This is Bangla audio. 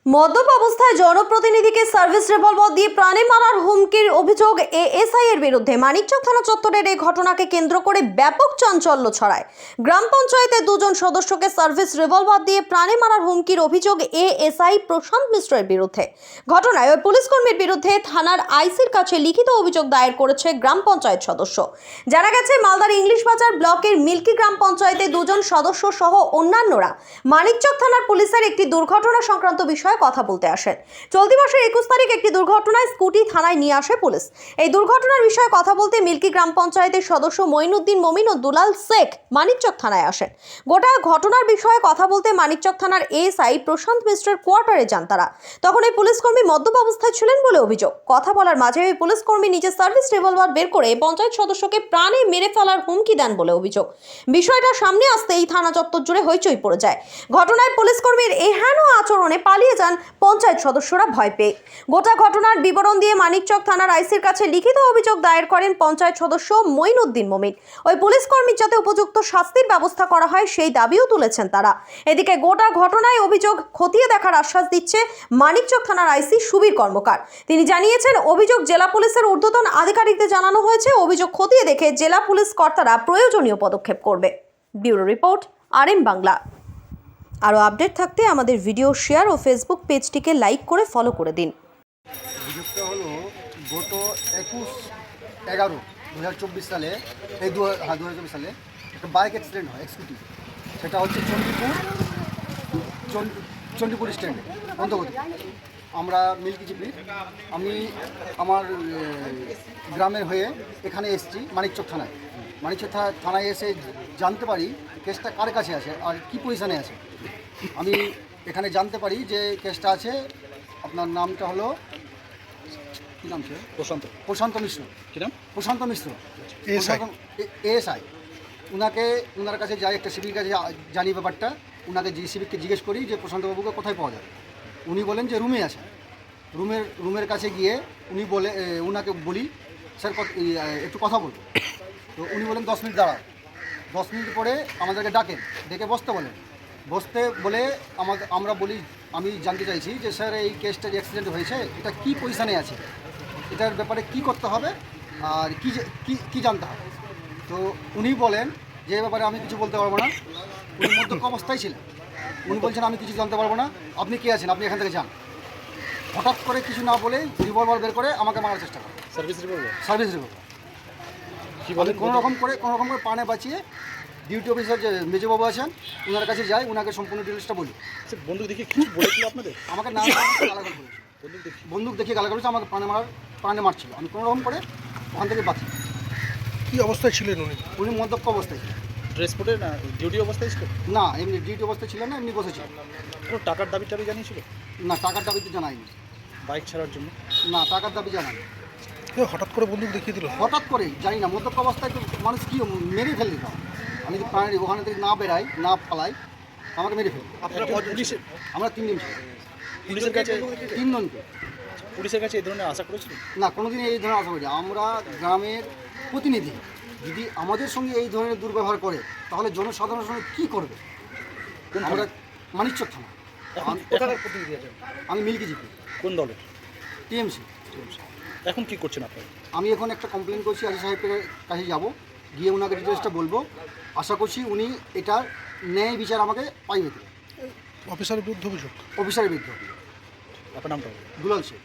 মদ্যপ অবস্থায় জনপ্রতিনিধিকে সার্ভিস রিভলভার দিয়ে প্রাণে মারার হুমকির অভিযোগ এএসআই এর বিরুদ্ধে। মানিকচক থানা চত্বরের এই ঘটনাকে কেন্দ্র করে ব্যাপক চাঞ্চল্য ছড়ায়। গ্রাম পঞ্চায়েতের দুজন সদস্যকে সার্ভিস রিভলভার দিয়ে প্রাণে মারার হুমকির অভিযোগ এএসআই প্রশান্ত মিশ্রের বিরুদ্ধে। ঘটনায় ওই পুলিশ কর্মীর বিরুদ্ধে থানার আইসির কাছে লিখিত অভিযোগ দায়ের করেছে গ্রাম পঞ্চায়েত সদস্য। জানা গেছে, মালদার ইংলিশ বাজার ব্লকের মিল্কি গ্রাম পঞ্চায়েতে দুজন সদস্য সহ অন্যান্যরা মানিকচক থানার পুলিশের একটি দুর্ঘটনা সংক্রান্ত বিষয়ে কথা বলতে আসেন। চলতি মাসের 21 তারিখ একটি দুর্ঘটনায় স্কুটি থানায় নিয়ে আসে পুলিশ। এই দুর্ঘটনার বিষয়ে কথা বলতে মিল্কি গ্রাম পঞ্চায়েতের সদস্য মঈনুদ্দিন মমিন ও দুলাল শেখ মানিকচক থানায় আসেন। গোটা ঘটনার বিষয়ে কথা বলতে মানিকচক থানার এএসআই প্রশান্ত মিশ্রের কোয়ার্টারে যান তারা। তখন এই পুলিশ কর্মী মদ্যপ অবস্থায় ছিলেন বলে অভিযোগ। কথা বলার মাঝে ওই পুলিশ কর্মী নিজের সার্ভিস রিভলভার বের করে পঞ্চায়েত সদস্যকে প্রাণে মেরে ফেলার হুমকি দেন বলে অভিযোগ। বিষয়টা সামনে আসতেই থানা চত্বর জুড়ে হইচই পড়ে যায়। ঘটনায় পুলিশ কর্মীর এহেন আচরণে পালিয়ে যান পঞ্চায়েত সদস্যরা ভয় পেয়ে। গোটা ঘটনার বিবরণ দিয়ে মানিকচক থানার আইসির কাছে লিখিত অভিযোগ দায়ের করেন পঞ্চায়েত সদস্য মঈনুদ্দিন মমিন। ওই পুলিশ কর্মীর যাতে উপযুক্ত শাস্তির ব্যবস্থা করা হয় সেই দাবিও তুলেছেন তারা। এদিকে গোটা ঘটনায় অভিযোগ খতিয়ে দেখার আশ্বাস দিচ্ছে মানিকচক থানার আইসি সুবীর কর্মকার। তিনি জানিয়েছেন, অভিযোগ জেলা পুলিশের ঊর্ধ্বতন আধিকারিকদের জানানো হয়েছে। অভিযোগ খতিয়ে দেখে জেলা পুলিশ কর্তারা প্রয়োজনীয় পদক্ষেপ করবে। Bureau report, RM Bangla. আরও আপডেট থাকতে আমাদের ভিডিও শেয়ার ও ফেসবুক পেজটিকে লাইক করে ফলো করে দিন। অভিযোগটা হলো গত 21/11/2024 সালে 2024 সালে একটা বাইক অ্যাক্সিডেন্ট হয় এক্সকিউটিভ। সেটা হচ্ছে চণ্ডীপুর স্ট্যান্ডে অন্তর্গত। আমরা মিল্কি জিপি, আমি আমার গ্রামের হয়ে এখানে এসেছি মানিকচক থানায়। মানিকচক থানায় এসে জানতে পারি কেসটা কার কাছে আছে আর কি পজিশানে আছে। আমি এখানে জানতে পারি যে কেসটা আছে, আপনার নামটা হলো কী নাম ছিল? প্রশান্ত মিশ্র। কী নাম? প্রশান্ত মিশ্র, এএসআই। ওনার কাছে যাই, একটা সিভির কাছে জানি ব্যাপারটা। ওনাকে সিভিককে জিজ্ঞেস করি যে প্রশান্তবাবুকে কোথায় পাওয়া যাবে। উনি বলেন যে রুমে আছে। রুমের কাছে গিয়ে ওনাকে বলি, স্যার একটু কথা বলবো। তো উনি বলেন 10 মিনিট দাঁড়াও। 10 মিনিট পরে আমাদেরকে ডাকেন, ডেকে বসতে বলে আমরা বলি, আমি জানতে চাইছি যে স্যার এই কেসটা যে অ্যাক্সিডেন্ট হয়েছে এটা কি পজিশানে আছে, এটার ব্যাপারে কি করতে হবে আর কি জানতে হবে। তো উনি বলেন যে এ ব্যাপারে আমি কিছু বলতে পারবো না। উনি মদ্যপ অবস্থায় ছিলেন। উনি বলছেন আমি কিছু জানতে পারবো না, আপনি কে আছেন, আপনি এখান থেকে যান। হঠাৎ করে কিছু না বলেই রিভলভার বের করে আমাকে মারার চেষ্টা করে। সার্ভিস রিভলভার কি বলে কোনো রকম করে পানে বাঁচিয়ে ডিউটি অফিসার যে মেজবাবু আছেন ওনার কাছে যাই, ওনাকে সম্পূর্ণ ডিটেলসটা বলি। বন্দুক দেখে কিছু বলেছিল আপনাদের? আমাকে না গালাগাল করেছে, বন্দুক দেখিয়ে গালাগাল করেছে, আমাকে প্রাণে মারছিল। আমি কোনো রকম করে ওখান থেকে বাঁচি। কী অবস্থায় ছিলেন উনি মদ্যপ অবস্থায় ছিলেন। ড্রেস পরে না ডিউটি অবস্থায় ছিল? না, এমনি ডিউটি অবস্থায় ছিলেন না, এমনি বসেছিলেন। কোনো টাকার দাবি জানিয়েছিল? না, টাকার দাবি তো জানায়নি। বাইক ছাড়ার জন্য? না, টাকার দাবি জানায়নি। হঠাৎ করে বন্দুক দেখিয়ে দিল? হঠাৎ করে জানি না, মদ্যপ অবস্থায় তো মানুষ কি মেরে ফেলে দিত। আমি যদি প্রাণী ওখানে থেকে না বেরাই, না পালাই, আমাকে মেরে ফেলি। আমরা 3 জন ছিল। পুলিশের কাছে 3 জনকে। পুলিশের কাছে এই ধরনের আশা করেছিল না, কোনোদিন এই ধরনের আশা করি। আমরা গ্রামের প্রতিনিধি, যদি আমাদের সঙ্গে এই ধরনের দুর্ব্যবহার করে তাহলে জনসাধারণের সঙ্গে কী করবে? আমরা মানিকচক থানা। আমি মিল্কি জিপি। কোন দলের? টিএমসি। এখন কি করছেন আপনারা? আমি এখন একটা কমপ্লেন করছি, আশা সাহেবের কাছে যাব, গিয়ে ওনাকে ডিটেলসটা বলবো। আশা করছি উনি এটার ন্যায় বিচার আমাকে পাইয়ে দেবেন। অফিসারের বিরুদ্ধে অভিযোগ? অফিসারের বিরুদ্ধে। আপনার নামটা? দুলাল শেখ।